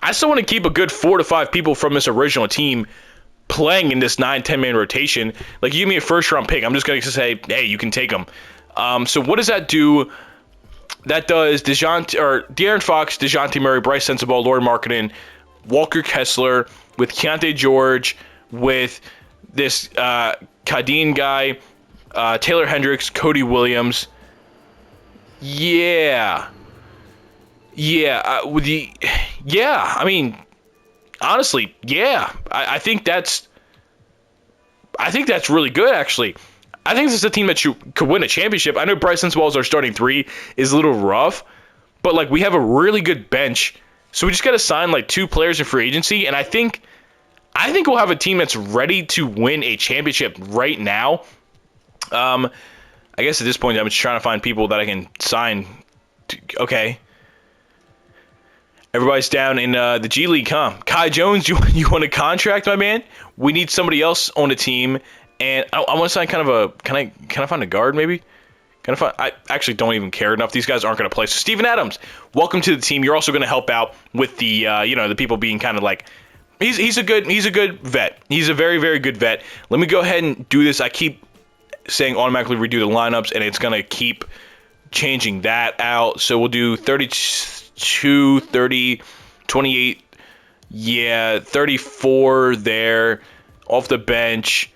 I still want to keep a good 4 to 5 people from this original team playing in this 9-10 man rotation. Like, you give me a first round pick, I'm just going to say, hey, you can take them. So what does that do? That does De'Aaron Fox, DeJounte Murray, Bryce Sensabaugh, Lauri Markkanen, Walker Kessler with Keontae George, with this Kadeen guy, Taylor Hendricks, Cody Williams. I mean, honestly, yeah. I think that's really good, actually. I think this is a team that could win a championship. I know Bryce Sensabaugh, our starting 3, is a little rough, but like we have a really good bench, so we just got to sign like 2 players in free agency, and I think we'll have a team that's ready to win a championship right now. I guess at this point I'm just trying to find people that I can sign. Okay. Everybody's down in the G League, huh? Kai Jones, you want a contract, my man? We need somebody else on the team, and I want to sign kind of a. Can I find a guard maybe? I actually don't even care enough. These guys aren't going to play. So Steven Adams, welcome to the team. You're also going to help out with the the people being kind of like. He's a good vet. He's a very, very good vet. Let me go ahead and do this. I keep saying automatically redo the lineups, and it's going to keep changing that out. So we'll do 32, 30, 28, 34 there, off the bench,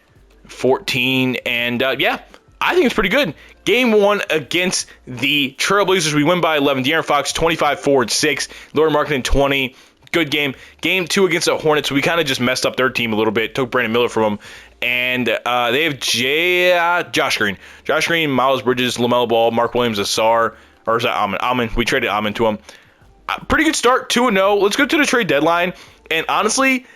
14, and I think it's pretty good. Game 1 against the Trailblazers, we win by 11. De'Aaron Fox, 25, forward, 6. Lauri Markkanen, 20. Good game. Game 2 against the Hornets, we kind of just messed up their team a little bit, took Brandon Miller from them. And they have Josh Green, Miles Bridges, LaMelo Ball, Mark Williams, Asar, or is that Amon? We traded Amon to him. Pretty good start, 2-0. Let's go to the trade deadline. And honestly,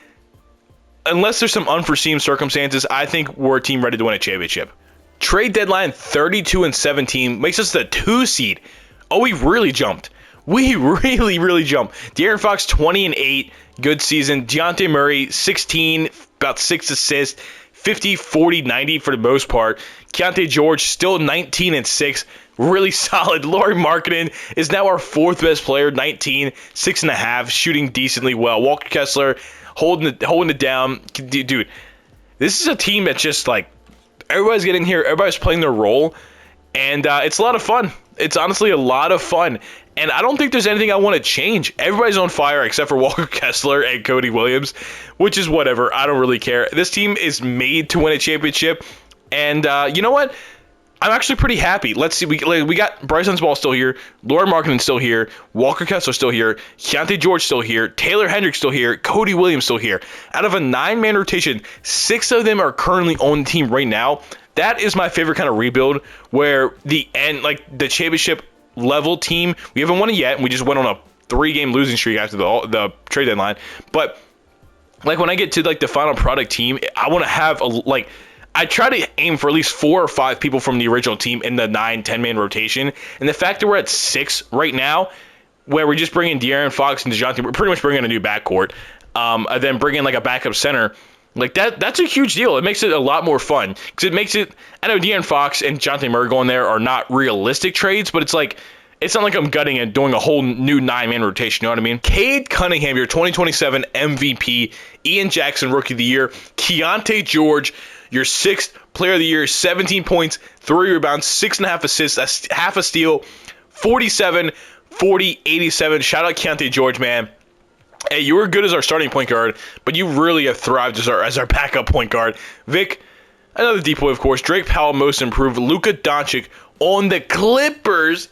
unless there's some unforeseen circumstances, I think we're a team ready to win a championship. Trade deadline 32-17 makes us the 2 seed. Oh, we really jumped. We really jumped. De'Aaron Fox 20-8, good season. DeJounte Murray 16, about 6 assists, 50, 40, 90 for the most part. Keontae George still 19-6, really solid. Lauri Markkanen is now our 4th best player, 19, 6.5, shooting decently well. Walker Kessler holding it down. Dude, this is a team that's just like everybody's getting here, everybody's playing their role, and it's a lot of fun. It's honestly a lot of fun. And I don't think there's anything I want to change. Everybody's on fire except for Walker Kessler and Cody Williams, which is whatever. I don't really care. This team is made to win a championship. And you know what? I'm actually pretty happy. Let's see. We got Bryce Sensabaugh still here. Lauri Markkanen still here. Walker Kessler still here. Keontae George still here. Taylor Hendricks still here. Cody Williams still here. Out of a 9-man rotation, 6 of them are currently on the team right now. That is my favorite kind of rebuild, where the championship level team, we haven't won it yet, and we just went on a 3-game losing streak after the trade deadline. But like when I get to like the final product team, I want to have I try to aim for at least 4 or 5 people from the original team in the 9-10 man rotation. And the fact that we're at 6 right now, where we're just bringing De'Aaron Fox and DeJounte, we're pretty much bringing a new backcourt, and then bringing like a backup center. Like that's a huge deal. It makes it a lot more fun because it makes it. I know De'Aaron Fox and DeJounte Murray going there are not realistic trades, but it's not like I'm gutting and doing a whole new 9-man rotation. You know what I mean? Cade Cunningham, your 2027 MVP. Ian Jackson, Rookie of the Year. Keontae George, your 6th Player of the Year. 17 points, 3 rebounds, 6.5 assists, half a steal, 47, 40, 87. Shout out Keontae George, man. Hey, you were good as our starting point guard, but you really have thrived as our backup point guard. Vic, another deep boy, of course. Drake Powell, most improved. Luka Doncic on the Clippers.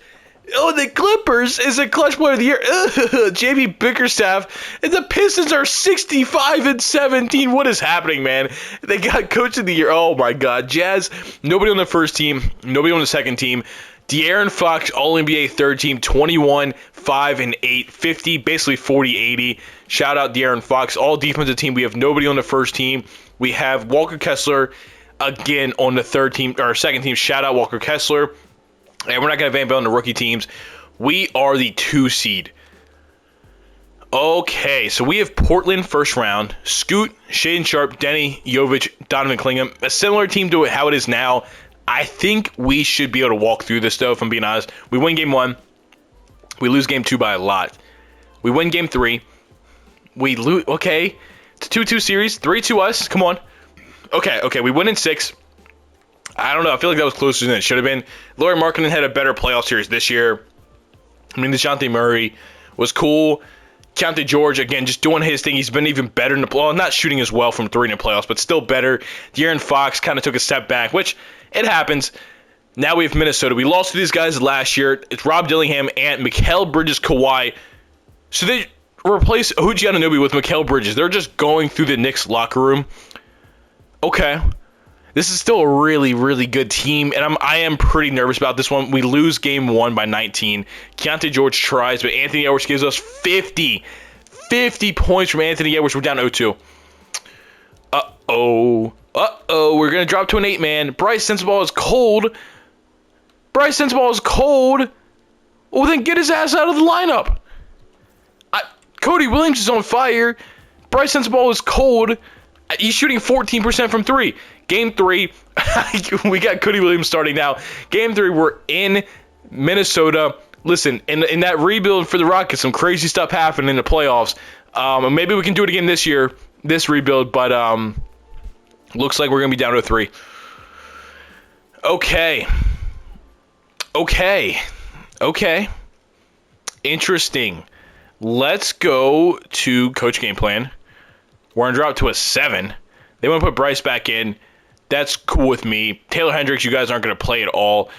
Oh, the Clippers is a clutch player of the year. JB Bickerstaff. And the Pistons are 65-17. What is happening, man? They got coach of the year. Oh, my God. Jazz, nobody on the first team. Nobody on the second team. De'Aaron Fox, All-NBA third team, 21, 5, and 8, 50, basically 40, 80. Shout out De'Aaron Fox. All defensive team. We have nobody on the first team. We have Walker Kessler again on the third team, or second team. Shout out Walker Kessler. And we're not going to Van Bell on the rookie teams. We are the 2 seed. Okay, so we have Portland first round. Scoot, Shaden Sharp, Denny, Jovic, Donovan Clingham. A similar team to how it is now. I think we should be able to walk through this, though, if I'm being honest. We win game 1. We lose game 2 by a lot. We win game 3. We lose. Okay. It's a 2-2 series. 3-2 us. Come on. Okay. We win in 6. I don't know. I feel like that was closer than it should have been. Lauri Markkanen had a better playoff series this year. I mean, DeJounte Murray was cool. Keontae George, again, just doing his thing. He's been even better in the playoffs. Not shooting as well from 3 in the playoffs, but still better. De'Aaron Fox kind of took a step back, which it happens. Now we have Minnesota. We lost to these guys last year. It's Rob Dillingham and Mikal Bridges, Kawhi. So they replace OG Anunoby with Mikal Bridges. They're just going through the Knicks locker room. Okay. This is still a really, really good team, and I am pretty nervous about this one. We lose game 1 by 19. Keontae George tries, but Anthony Edwards gives us 50. 50 points from Anthony Edwards. We're down 0-2. Uh-oh. We're going to drop to an 8-man. Bryce Sensabaugh is cold. Well, then get his ass out of the lineup. Cody Williams is on fire. Bryce Sensabaugh is cold. He's shooting 14% from 3. Game 3, we got Cody Williams starting now. Game 3, we're in Minnesota. Listen, in that rebuild for the Rockets, some crazy stuff happened in the playoffs. Maybe we can do it again this year, this rebuild, but looks like we're going to be down to 3. Okay. Interesting. Let's go to coach game plan. We're going to drop to a 7. They want to put Bryce back in. That's cool with me. Taylor Hendricks, you guys aren't going to play at all.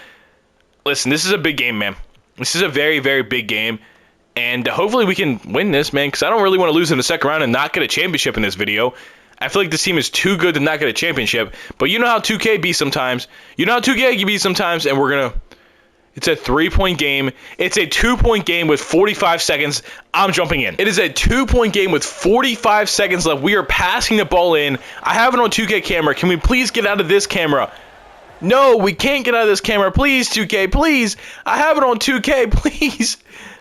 Listen, this is a big game, man. This is a very, very big game. And hopefully we can win this, man, because I don't really want to lose in the second round and not get a championship in this video. I feel like this team is too good to not get a championship. But you know how 2K be sometimes. And we're going to... It's a 3-point game. It's a 2-point game with 45 seconds. I'm jumping in. It is a 2-point game with 45 seconds left. We are passing the ball in. I have it on 2K camera. Can we please get out of this camera? No, we can't get out of this camera. Please, 2K, please. I have it on 2K, please.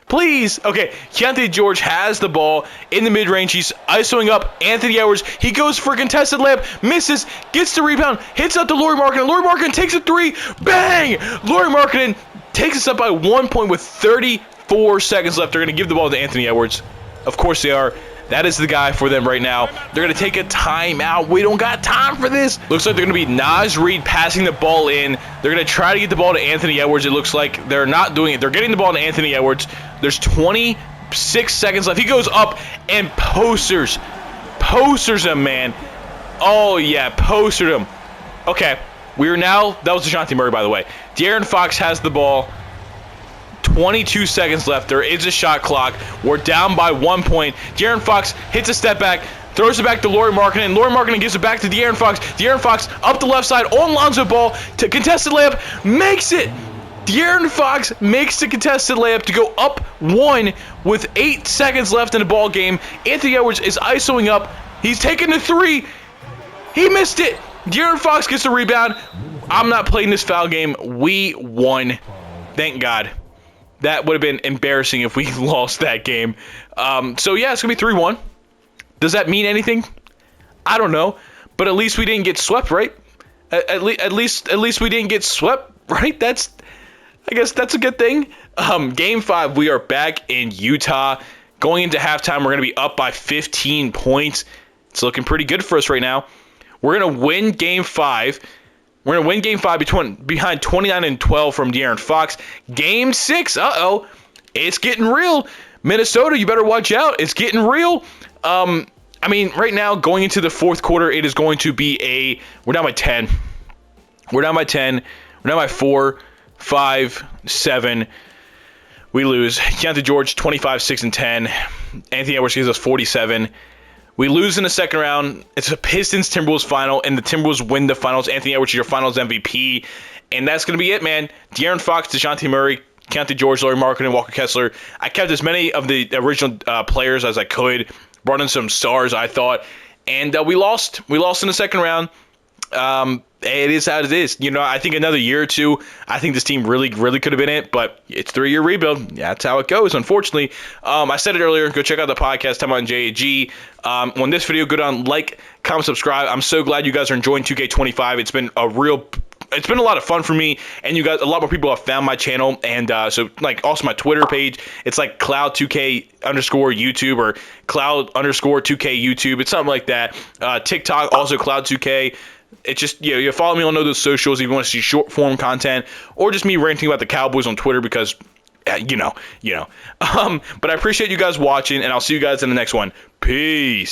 Please. Okay, Keontae George has the ball in the mid-range. He's isoing up Anthony Edwards. He goes for a contested layup, misses, gets the rebound, hits out to Lauri Markkanen. Lauri Markkanen takes a 3. Bang! Lauri Markkanen takes us up by 1 point with 34 seconds left. They're going to give the ball to Anthony Edwards. Of course they are. That is the guy for them right now. They're going to take a timeout. We don't got time for this. Looks like they're going to be Naz Reid passing the ball in. They're going to try to get the ball to Anthony Edwards. It looks like they're not doing it. They're getting the ball to Anthony Edwards. There's 26 seconds left. He goes up and posters him, man. Oh, yeah, postered him. Okay, we are now, that was DeJounte Murray, by the way. De'Aaron Fox has the ball. 22 seconds left. There is a shot clock. We're down by 1 point. De'Aaron Fox hits a step back, throws it back to Lauri Markkanen. Lauri Markkanen gives it back to De'Aaron Fox. De'Aaron Fox up the left side on Lonzo Ball to contested layup. Makes it. De'Aaron Fox makes the contested layup to go up 1 with 8 seconds left in the ball game. Anthony Edwards is isoing up. He's taking the 3. He missed it. De'Aaron Fox gets the rebound. I'm not playing this foul game. We won. Thank God. That would have been embarrassing if we lost that game. So, yeah, it's going to be 3-1. Does that mean anything? I don't know. But at least we didn't get swept, right? At least we didn't get swept, right? I guess that's a good thing. Game 5, we are back in Utah. Going into halftime, we're going to be up by 15 points. It's looking pretty good for us right now. We're going to win Game 5. We're going to win Game 5 behind 29-12 from De'Aaron Fox. Game 6, it's getting real. Minnesota, you better watch out. It's getting real. I mean, right now, going into the fourth quarter, it is going to be we're down by 10. We're down by 10. We're down by 4, 5, 7. We lose. Keontae George, 25, 6, and 10. Anthony Edwards gives us 47. We lose in the second round. It's a Pistons-Timberwolves final, and the Timberwolves win the finals. Anthony Edwards is your finals MVP. And that's going to be it, man. De'Aaron Fox, DeJounte Murray, Keontae George, Lauri Markkanen, Walker Kessler. I kept as many of the original players as I could. Brought in some stars, I thought. And we lost. We lost in the second round. It is how it is. You know, I think another year or two, I think this team really, really could have been it, but it's 3-year rebuild. Yeah, that's how it goes, unfortunately. I said it earlier. Go check out the podcast, Time on JAG. On this video, go down, like, comment, subscribe. I'm so glad you guys are enjoying 2K25. It's been a lot of fun for me, and you guys, a lot more people have found my channel, and so like also my Twitter page, it's like Cloud2K_YouTube or Cloud_2K YouTube. It's something like that. TikTok also Cloud2K. It's just, you follow me on all those socials if you want to see short form content, or just me ranting about the Cowboys on Twitter because, you know. But I appreciate you guys watching, and I'll see you guys in the next one. Peace.